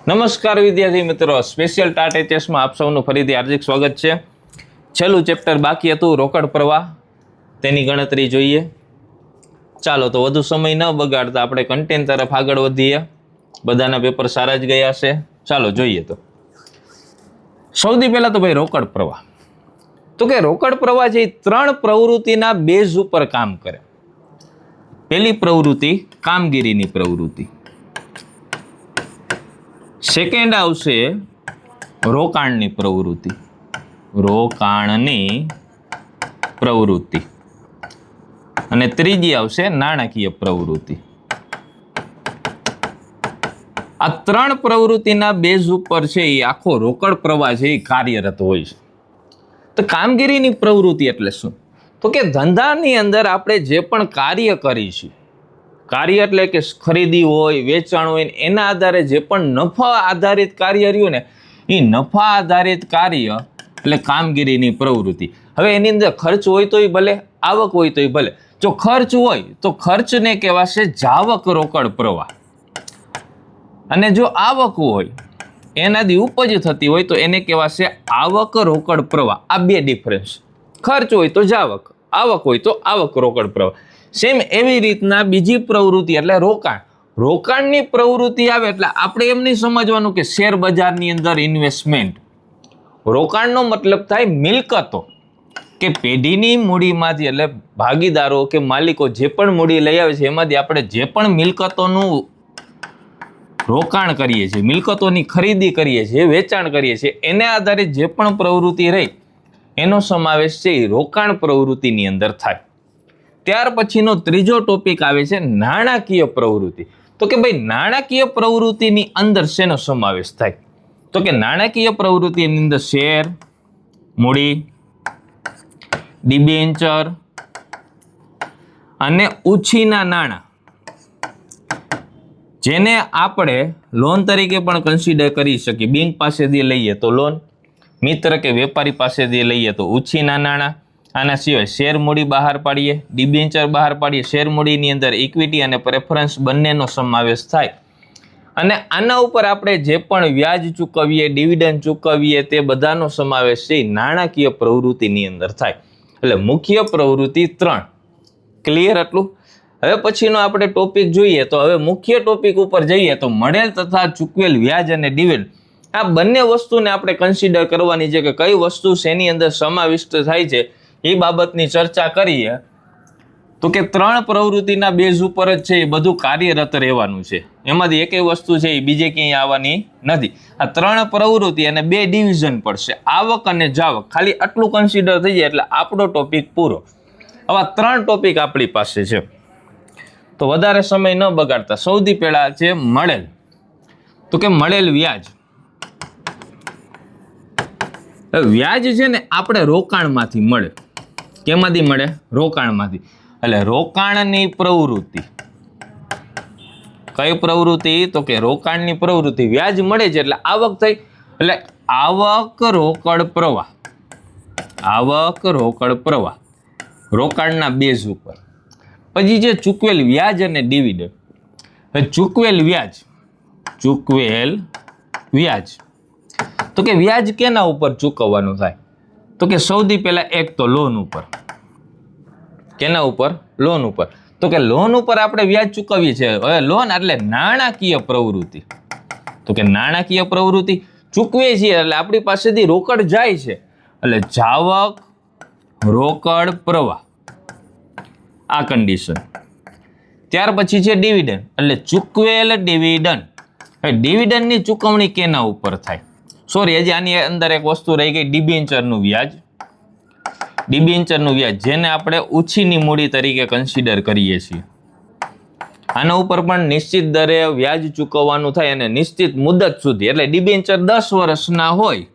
નમસ્કાર વિદ્યાર્થી મિત્રો, સ્પેશિયલ ટાટ એચએસમાં આપ સૌનું ફરીથી હાર્દિક સ્વાગત છે. છેલ્લું ચેપ્ટર બાકી હતું, રોકડ પ્રવાહ, તેની ગણતરી જોઈએ. ચાલો તો વધુ સમય ન બગાડતા આપણે કન્ટેન્ટ તરફ આગળ વધીએ. બધાના પેપર સારા જ ગયા છે. ચાલો જોઈએ. તો સૌથી પહેલા તો ભાઈ રોકડ પ્રવાહ. તો કે રોકડ પ્રવાહ છે ત્રણ પ્રવૃત્તિના બેઝ ઉપર કામ કરે. પહેલી પ્રવૃત્તિ કામગીરીની પ્રવૃત્તિ, સેકન્ડ આવશે રોકાણની પ્રવૃત્તિ, અને ત્રીજી આવશે નાણાકીય પ્રવૃત્તિ. આ ત્રણ પ્રવૃત્તિના બેઝ ઉપર છે એ આખો રોકડ પ્રવાહ છે એ કાર્યરત હોય છે. તો કામગીરીની પ્રવૃત્તિ એટલે શું? તો કે ધંધાની અંદર આપણે જે પણ કાર્ય કરીશું, કાર્ય એટલે કે ખરીદી હોય, વેચાણ હોય, એના આધારે જે પણ નફા આધારિત કાર્ય રહ્યું ને, એ નફા આધારિત કાર્ય એટલે કામગીરીની પ્રવૃત્તિ. હવે એની અંદર ખર્ચ હોય તોય ભલે, આવક હોય તોય ભલે. જો ખર્ચ હોય તો ખર્ચને કહેવાશે જાવક રોકડ પ્રવાહ, અને જો આવક હોય, એનાથી ઉપજ થતી હોય તો એને કહેવાશે આવક રોકડ પ્રવાહ. આ બે ડિફરન્સ. ખર્ચ હોય તો જાવક, આવક હોય તો આવક રોકડ પ્રવાહ. સેમ એવી રીતના બીજી પ્રવૃત્તિ એટલે રોકાણ. રોકાણની પ્રવૃત્તિ આવે એટલે આપણે એમ નહીં સમજવાનું કે શેર બજારની અંદર ઇન્વેસ્ટમેન્ટ. રોકાણનો મતલબ થાય મિલકતો, કે પેઢીની મૂડીમાંથી એટલે ભાગીદારો કે માલિકો જે પણ મૂડી લઈ આવે છે એમાંથી આપણે જે પણ મિલકતોનું રોકાણ કરીએ છીએ, મિલકતોની ખરીદી કરીએ છીએ, વેચાણ કરીએ છીએ, એને આધારિત જે પણ પ્રવૃત્તિ રહી એનો સમાવેશ છે એ રોકાણ પ્રવૃત્તિની અંદર થાય. ત્યાર પછીનો ત્રીજો ટોપિક આવે છે નાણાકીય પ્રવૃત્તિ. તો કે ભાઈ નાણાકીય પ્રવૃત્તિની અંદર શેનો સમાવેશ થાય? તો કે નાણાકીય પ્રવૃત્તિની અંદર શેર, મૂડી, ડિબેન્ચર અને ઉછીના નાણાં, જેને આપણે લોન તરીકે પણ કન્સિડર કરી શકીએ. બેંક પાસેથી લઈએ તો લોન, મિત્ર કે વેપારી પાસેથી લઈએ તો ઉછીના નાણાં. આના સિવાય શેર મૂડી બહાર પાડીએ, ડિબેન્ચર બહાર પાડીએ. શેર મૂડીની અંદર ઇક્વિટી અને પ્રેફરન્સ બંનેનો સમાવેશ થાય. અને આના ઉપર આપણે જે પણ વ્યાજ ચૂકવીએ, ડિવિડન્ડ ચૂકવીએ, તે બધાનો સમાવેશ છે નાણાકીય પ્રવૃત્તિની અંદર થાય. એટલે મુખ્ય પ્રવૃત્તિ ત્રણ. ક્લિયર આટલું? હવે પછીનો આપણે ટોપિક જોઈએ. તો હવે મુખ્ય ટોપિક ઉપર જઈએ તો મળેલ તથા ચૂકવેલ વ્યાજ અને ડિવિડન્ડ, આ બંને વસ્તુને આપણે કન્સિડર કરવાની છે કે કઈ વસ્તુ શેની અંદર સમાવિષ્ટ થાય છે, એ બાબતની ચર્ચા કરીએ. તો કે ત્રણ પ્રવૃત્તિના બેઝ ઉપર જ છે એ બધું કાર્યરત રહેવાનું છે. એમાંથી એક વસ્તુ છે એ બીજે ક્યાંય આવવાની નથી. આ ત્રણ પ્રવૃત્તિ અને બે ડિવિઝન પડશે, આવક અને જાવક. ખાલી આટલું કન્સિડર થઈ જાય એટલે આપણો ટોપિક પૂરો. આવા ત્રણ ટોપિક આપણી પાસે છે. તો વધારે સમય ન બગાડતા સૌથી પહેલા છે મળેલ. તો કે મળેલ વ્યાજ. વ્યાજ છે ને આપણે રોકાણમાંથી મળે. કેમાંથી મળે? રોકાણમાંથી. એટલે રોકાણની પ્રવૃત્તિ. કઈ પ્રવૃત્તિ? તો કે રોકાણની પ્રવૃત્તિ. વ્યાજ મળે છે એટલે આવક થઈ, એટલે આવક રોકડ પ્રવાહ. આવક રોકડ પ્રવાહ રોકાણના બેઝ ઉપર. પછી જે ચૂકવેલ વ્યાજ અને ડિવિડન્ડ. ચૂકવેલ વ્યાજ, ચૂકવેલ વ્યાજ. તો કે વ્યાજ કેના ઉપર ચૂકવવાનું થાય? તો કે સૌથી પહેલા એક તો લોન ઉપર. કેના ઉપર? લોન ઉપર. તો કે લોન ઉપર આપણે વ્યાજ ચૂકવીએ છીએ. હવે લોન એટલે નાણાકીય પ્રવૃત્તિ. તો કે નાણાકીય પ્રવૃત્તિ ચૂકવીએ છીએ એટલે આપણી પાસેથી રોકડ જાય છે, એટલે જાવક રોકડ પ્રવાહ. આ કન્ડિશન. ત્યાર પછી છે ડિવિડન્ડ, એટલે ચૂકવેલ ડિવિડન્ડ. ડિવિડન્ડની ચૂકવણી કેના ઉપર થાય? સોરી, હજી આની અંદર એક વસ્તુ રહી ગઈ, ડિબેન્ચરનું વ્યાજ. ડિબેન્ચરનું વ્યાજ જેને આપણે ઉછીની મૂડી તરીકે કન્સિડર કરીએ છીએ. આના ઉપર પણ નિશ્ચિત દરે વ્યાજ ચૂકવવાનું થાય અને નિશ્ચિત મુદત સુધી. એટલે ડિબેન્ચર 10 વર્ષના હોય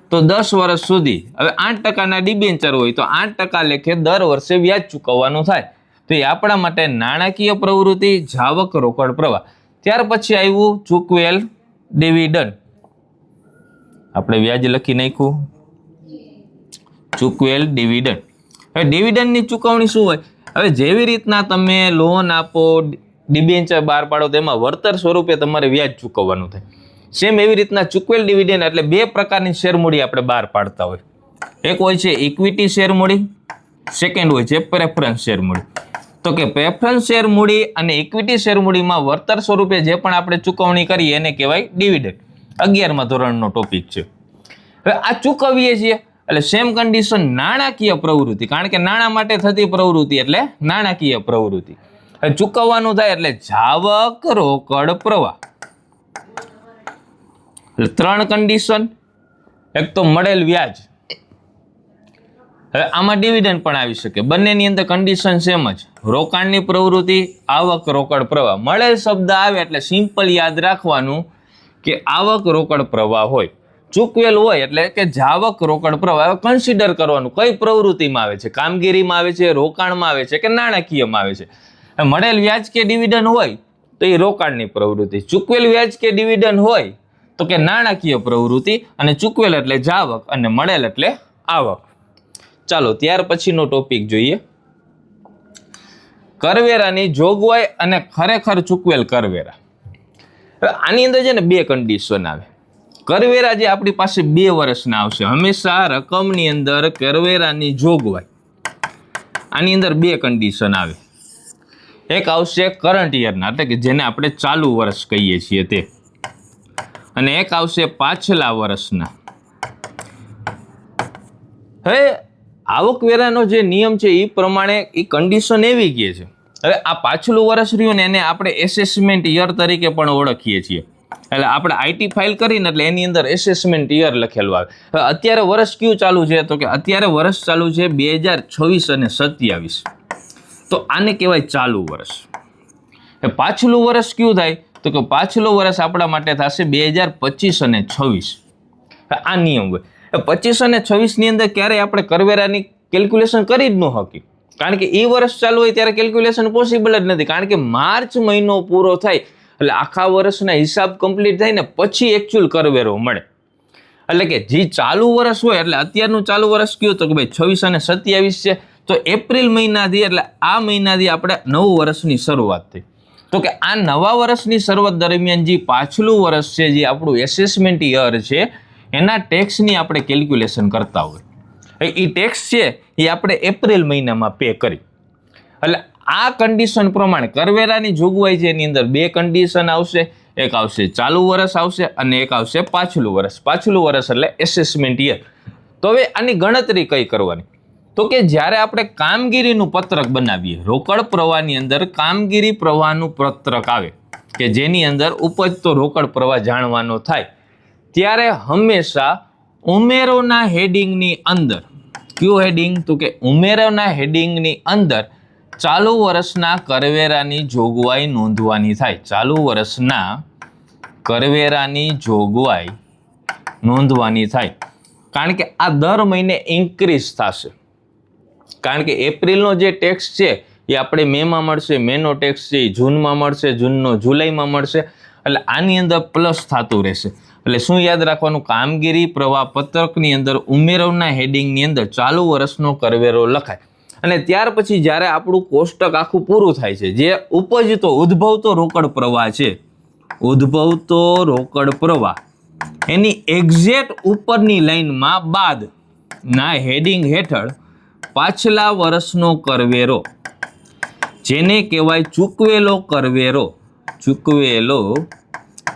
તો 10 વર્ષ સુધી. હવે 8% ડિબેન્ચર હોય તો 8% લેખે દર વર્ષે વ્યાજ ચૂકવવાનું થાય. તો એ આપણા માટે નાણાકીય પ્રવૃત્તિ, જાવક રોકડ પ્રવાહ. ત્યાર પછી આવ્યું ચૂકવેલ ડિવિડન્ડ. આપણે વ્યાજ લખી નાખ્યું, ચૂકવેલ ડિવિડન્ડ. હવે ડિવિડન્ડની ચૂકવણી શું હોય? હવે જેવી રીતના તમે લોન આપો, ડિબેન્ચર બહાર પાડો, તેમાં વળતર સ્વરૂપે તમારે વ્યાજ ચૂકવવાનું થાય. સેમ એવી રીતના ચૂકવેલ ડિવિડન્ડ એટલે બે પ્રકારની શેર મૂડી આપણે બહાર પાડતા હોય. એક હોય છે ઇક્વિટી શેર મૂડી, સેકન્ડ હોય છે પ્રેફરન્સ શેર મૂડી. તો કે પ્રેફરન્સ શેર મૂડી અને ઇક્વિટી શેર મૂડીમાં વળતર સ્વરૂપે જે પણ આપણે ચૂકવણી કરીએ એને કહેવાય ડિવિડન્ડ. 11મા ધોરણનો ટોપિક છે. હવે આ ચૂકવીએ છીએ એટલે સેમ કન્ડિશન નાણાકીય પ્રવૃત્તિ, કારણ કે નાણાં માટે થતી પ્રવૃત્તિ એટલે નાણાકીય પ્રવૃત્તિ. હવે ચૂકવવાનું થાય એટલે જાવક રોકડ પ્રવાહ. એટલે 3 કન્ડિશન. એક તો મળેલ વ્યાજ, હવે આમાં ડિવિડન્ડ પણ આવી શકે, બંનેની અંદર કન્ડિશન સેમ જ. રોકાણની પ્રવૃત્તિ, આવક રોકડ પ્રવાહ. મળેલ શબ્દ આવે એટલે સિમ્પલ યાદ રાખવાનું કે આવક રોકડ પ્રવાહ હોય. ચૂકવેલ હોય એટલે કે જાવક રોકડ પ્રવાહ. કન્સિડર કરવાનું કઈ પ્રવૃત્તિમાં આવે છે, કામગીરીમાં આવે છે, રોકાણમાં આવે છે કે નાણાકીયમાં આવે છે. મળેલ વ્યાજ કે ડિવિડન્ડ હોય તો એ રોકાણની પ્રવૃત્તિ, ચૂકવેલ વ્યાજ કે ડિવિડન્ડ હોય તો કે નાણાકીય પ્રવૃત્તિ, અને ચૂકવેલ એટલે જાવક અને મળેલ એટલે આવક. ચાલો ત્યાર પછીનો ટોપિક જોઈએ. કરવેરાની જોગવાઈ અને ખરેખર ચૂકવેલ કરવેરા. હવે આની અંદર છે ને બે કન્ડિશન આવે. કરવેરા જે આપણી પાસે 2 વર્ષના આવશે, હંમેશા રકમની અંદર કરવેરાની જોગવાઈ, આની અંદર 2 કન્ડિશન આવે. એક આવશે કરંટ યરના એટલે કે જેને આપણે ચાલુ વર્ષ કહીએ છીએ તે, અને એક આવશે પાછલા વર્ષના. હવે આવકવેરાનો જે નિયમ છે એ પ્રમાણે એ કન્ડિશન એવી કહે છે. હવે આ પાછલું વર્ષ રહ્યું ને એને આપણે એસેસમેન્ટ યર તરીકે પણ ઓળખીએ છીએ. એટલે આપણે આઈટી ફાઇલ કરીને એટલે એની અંદર એસેસમેન્ટ યર લખેલું આવે. હવે અત્યારે વર્ષ કયું ચાલુ છે તો કે અત્યારે વર્ષ ચાલુ છે 2026 અને 27. તો આને કહેવાય ચાલુ વર્ષ. પાછલું વર્ષ કયું થાય તો કે પાછલું વર્ષ આપણા માટે થશે 2025 અને 26. આ નિયમ હોય. 25 અને 26 ની અંદર ક્યારેય આપણે કરવેરાની કેલ્ક્યુલેશન કરી જ ન શકી, કારણ કે એ વર્ષ ચાલુ હોય ત્યારે કેલ્ક્યુલેશન પોસિબલ જ નથી. કારણ કે માર્ચ મહિનો પૂરો થાય એટલે આખા વર્ષના હિસાબ કમ્પ્લીટ થાય ને પછી એકચ્યુઅલ કરવેરો મળે. એટલે કે જે ચાલુ વર્ષ હોય એટલે અત્યારનું ચાલુ વર્ષ કયું તો કે ભાઈ 26 અને 27 છે, તો એપ્રિલ મહિનાથી એટલે આ મહિનાથી આપણે નવું વર્ષની શરૂઆત થઈ. તો કે આ નવા વર્ષની શરૂઆત દરમિયાન જે પાછલું વર્ષ છે, જે આપણું એસેસમેન્ટ યર છે, એના ટેક્સની આપણે કેલ્ક્યુલેશન કરતા હોય. એ ટેક્સ છે એ આપણે એપ્રિલ મહિનામાં પે કરી. એટલે આ કન્ડિશન પ્રમાણે કરવેરાની જોગવાઈ છે એની અંદર 2 કન્ડિશન આવશે. એક આવશે ચાલુ વર્ષ આવશે અને એક આવશે પાછલું વર્ષ. પાછલું વર્ષ એટલે એસેસમેન્ટ યર. તો હવે આની ગણતરી કઈ કરવાની તો કે જ્યારે આપણે કામગીરીનું પત્રક બનાવીએ, રોકડ પ્રવાહની અંદર કામગીરી પ્રવાહનું પત્રક આવે કે જેની અંદર ઉપજતો રોકડ પ્રવાહ જાણવાનો થાય, ત્યારે હંમેશા ઉમેરોના હેડિંગની અંદર, કયું હેડિંગ તો કે ઉમેરોના હેડિંગની અંદર ચાલુ વર્ષના કરવેરાની જોગવાઈ નોંધવાની થાય. ચાલુ વર્ષના કરવેરાની જોગવાઈ નોંધવાની થાય, કારણ કે આ દર મહિને ઇન્ક્રીઝ થશે. કારણ કે એપ્રિલનો જે ટેક્સ છે એ આપણે મેમાં મળશે, મેનો ટેક્સ છે એ જૂનમાં મળશે, જૂનનો જુલાઈમાં મળશે. એટલે આની અંદર પ્લસ થતું રહેશે. એટલે શું યાદ રાખવાનું, કામગીરી પ્રવાહ પત્રકની અંદર ઉમેરોના હેડિંગની અંદર ચાલુ વર્ષનો કરવેરો લખાય. અને ત્યાર પછી જ્યારે આપણું કોષ્ટક આખું પૂરું થાય છે, જે ઉપજતો ઉદ્ભવતો રોકડ પ્રવાહ છે, ઉદ્ભવતો રોકડ પ્રવાહ, એની એક્ઝેક્ટ ઉપરની લાઈનમાં બાદ ના હેડિંગ હેઠળ પાછલા વર્ષનો કરવેરો, જેને કહેવાય ચૂકવેલો કરવેરો, ચૂકવેલો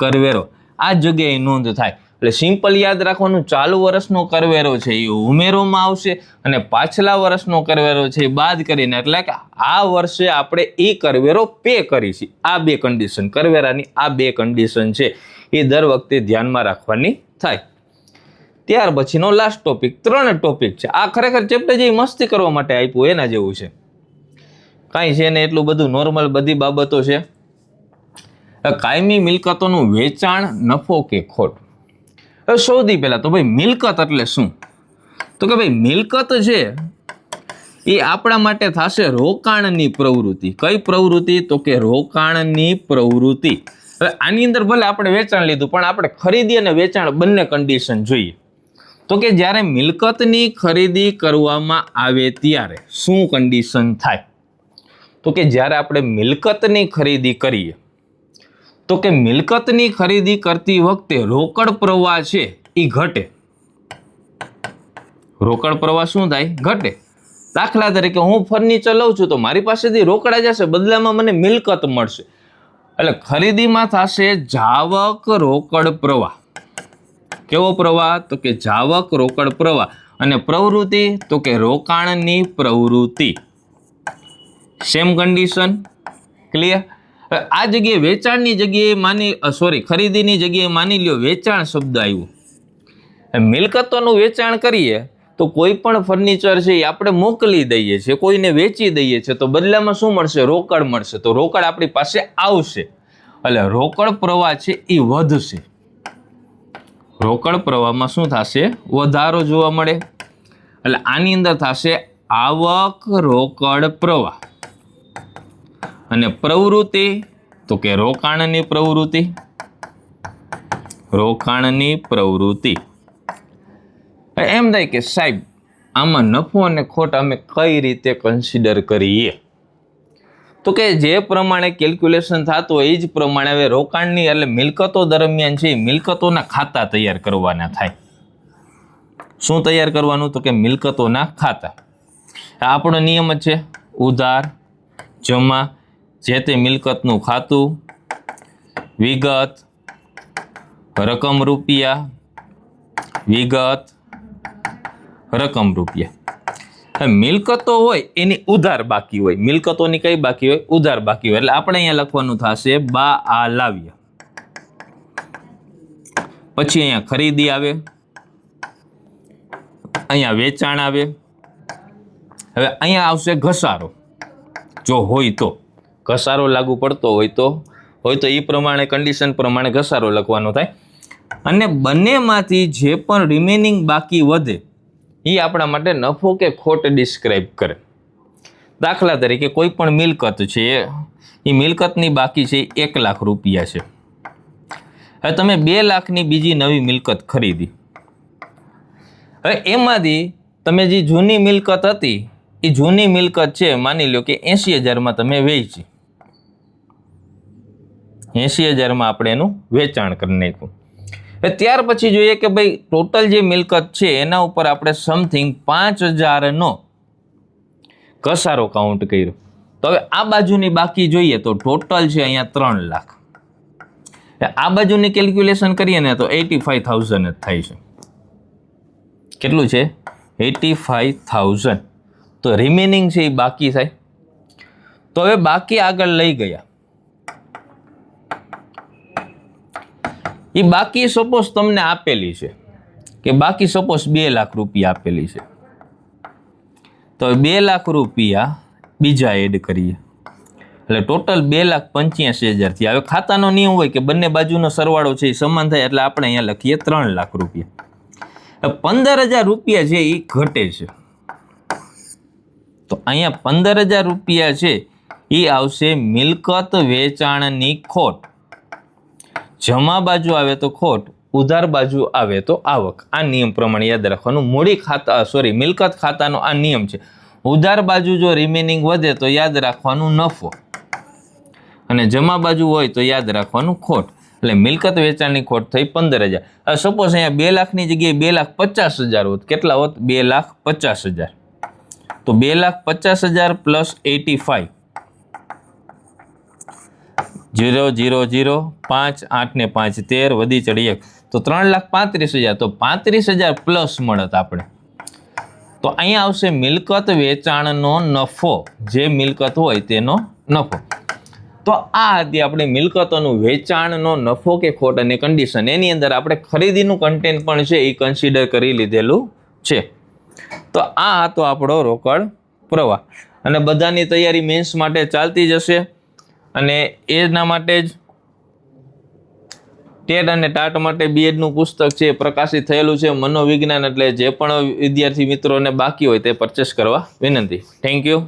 કરવેરો, આ જગ્યાએ નોંધ થાય. એટલે સિમ્પલ યાદ રાખવાનું, ચાલુ વર્ષનો કરવેરો છે એ ઉમેરોમાં આવશે અને પાછલા વર્ષનો કરવેરો છે એ બાદ કરીને, એટલે કે આ વર્ષે આપણે એ કરવેરો પે કરીશું. આ 2 કન્ડિશન, કરવેરાની આ 2 કન્ડિશન છે એ દર વખતે ધ્યાનમાં રાખવાની થાય. ત્યાર પછીનો લાસ્ટ ટોપિક, 3 ટોપિક છે. આ ખરેખર ચેપ્ટર જે મસ્તી કરવા માટે આપ્યું એના જેવું છે, કાંઈ છે ને એટલું બધું નોર્મલ બધી બાબતો છે. કાયમી મિલકતોનું વેચાણ, નફો કે ખોટ. હવે સૌથી પહેલા તો ભાઈ મિલકત એટલે શું તો કે ભાઈ મિલકત છે એ આપણા માટે થશે રોકાણની પ્રવૃત્તિ. કઈ પ્રવૃત્તિ તો કે રોકાણની પ્રવૃત્તિ. હવે આની અંદર ભલે આપણે વેચાણ લીધું પણ આપણે ખરીદી અને વેચાણ બંને કન્ડિશન જોઈએ. તો કે જ્યારે મિલકતની ખરીદી કરવામાં આવે ત્યારે શું કન્ડિશન થાય તો કે જ્યારે આપણે મિલકતની ખરીદી કરીએ તો કે મિલકતની ખરીદી કરતી વખતે રોકડ પ્રવાહ છે એ ઘટે. રોકડ પ્રવાહ શું થાય? ઘટે. દાખલા તરીકે હું ફર્નિચર લઉં છું તો મારી પાસેથી રોકડા જશે, બદલામાં મને મિલકત મળશે. એટલે ખરીદીમાં થશે જાવક રોકડ પ્રવાહ. કેવો પ્રવાહ? તો કે જાવક રોકડ પ્રવાહ. અને પ્રવૃત્તિ તો કે રોકાણની પ્રવૃત્તિ. Same condition. ક્લિયર? આ જગ્યાએ વેચાણની જગ્યાએ ખરીદીની જગ્યાએ માની લ્યો વેચાણ શબ્દ આવ્યો. મિલકતોનું વેચાણ કરીએ તો કોઈ પણ ફર્નિચર છે એ આપણે મોકલી દઈએ છીએ, કોઈને વેચી દઈએ છીએ, તો બદલામાં શું મળશે? રોકડ મળશે. તો રોકડ આપણી પાસે આવશે, એટલે રોકડ પ્રવાહ છે એ વધશે. રોકડ પ્રવાહમાં શું થશે? વધારો જોવા મળે. એટલે આની અંદર થશે આવક રોકડ પ્રવાહ. અને પ્રવૃત્તિ તો કે રોકાણની પ્રવૃત્તિ. રોકાણની પ્રવૃત્તિ. એમ થાય કે સાહેબ આમાં નફો અને ખોટ અમે કઈ રીતે કન્સિડર કરીએ? તો કે જે પ્રમાણે કેલ્ક્યુલેશન થતું હોય એ જ પ્રમાણે હવે રોકાણની એટલે મિલકતો દરમિયાન છે મિલકતોના ખાતા તૈયાર કરવાના થાય. શું તૈયાર કરવાનું? તો કે મિલકતોના ખાતા. આપણો નિયમ જ છે ઉધાર, જમા, જે તે મિલકતનું ખાતું, વિગત, રકમ રૂપિયા, વિગત, રકમ રૂપિયા. મિલકતો હોય એની ઉધાર બાકી હોય. મિલકતોની કઈ બાકી હોય? ઉધાર બાકી હોય. એટલે આપણે અહીંયા લખવાનું થશે બા આ લાવ્યા. પછી અહીંયા ખરીદી આવે, અહીંયા વેચાણ આવે. હવે અહીંયા આવશે ઘસારો. જો હોય તો ઘસારો લાગુ પડતો હોય તો એ પ્રમાણે કન્ડિશન પ્રમાણે ઘસારો લખવાનો થાય. અને બંનેમાંથી જે પણ રિમેનિંગ બાકી વધે એ આપણા માટે નફો કે ખોટ ડિસ્ક્રાઇબ કરે. દાખલા તરીકે કોઈ પણ મિલકત છે એ મિલકતની બાકી છે 1 લાખ રૂપિયા છે. હવે તમે 2 લાખની બીજી નવી મિલકત ખરીદી. હવે એમાંથી તમે જે જૂની મિલકત હતી એ જૂની મિલકત છે માની લો કે 80,000માં તમે વેચી. 80,000માં આપણે એનું વેચાણ કરી નાખ્યું. ત્યાર પછી જોઈએ કે ભાઈ ટોટલ જે મિલકત છે એના ઉપર આપણે સમથિંગ 5,000નો ઘસારો કાઉન્ટ કર્યો. તો હવે આ બાજુની બાકી જોઈએ તો ટોટલ છે અહીંયા 3 લાખ. આ બાજુની કેલ્ક્યુલેશન કરીએ ને તો 85,000 જ થાય છે. કેટલું છે? 85,000. તો રિમેનિંગ છે એ બાકી થાય. તો હવે બાકી આગળ લઈ ગયા. એ બાકી સપોઝ તમને આપેલી છે કે બાકી સપોઝ 2 લાખ રૂપિયા આપેલી છે. તો 2 લાખ રૂપિયા બીજા એડ કરીએ એટલે ટોટલ 2,85,000 થયા. હવે ખાતાનો નિયમ હોય કે બંને બાજુનો સરવાળો છે એ સમાન થાય એટલે આપણે અહીંયા લખીએ 3 લાખ રૂપિયા. 15,000 રૂપિયા છે એ ઘટે છે. તો અહીંયા 15,000 રૂપિયા છે એ આવશે મિલકત વેચાણની ખોટ. જમા બાજુ આવે તો ખોટ, ઉધાર બાજુ આવે તો આવક. આ નિયમ પ્રમાણે યાદ રાખવાનું. મિલકત ખાતાનો આ નિયમ છે. ઉધાર બાજુ જો રિમેનિંગ વધે તો યાદ રાખવાનું નફો, અને જમા બાજુ હોય તો યાદ રાખવાનું ખોટ. એટલે મિલકત વેચાણની ખોટ થઈ 15,000. સપોઝ અહીંયા 2 લાખની જગ્યાએ 2,50,000 હોત. કેટલા હોત? 2,50,000. તો 2,50,000 પ્લસ 85, 0 0 0 5 8 ને 5 13 વધી ચડી 1 તો 3,35,000. તો 35,000 પ્લસ મળત આપણે. તો અહીંયા આવશે મિલકત વેચાણનો નફો, જે મિલકત હોય તેનો નફો. તો આ હતી આપણે મિલકતોનું વેચાણનો નફો કે ખોટ અને કન્ડિશન. એની અંદર આપણે ખરીદીનું કન્ટેન્ટ પણ છે એ કન્સિડર કરી લીધેલું છે. તો આ હતો આપણો રોકડ પ્રવાહ. અને બધાની તૈયારી મેન્સ માટે ચાલતી જશે. અને એના માટે જ ટેટ અને ટાટ માટે બીએડનું પુસ્તક છે પ્રકાશિત થયેલું છે મનોવિજ્ઞાન. એટલે જે પણ વિદ્યાર્થી મિત્રોને બાકી હોય તે પરચેસ કરવા વિનંતી. Thank you.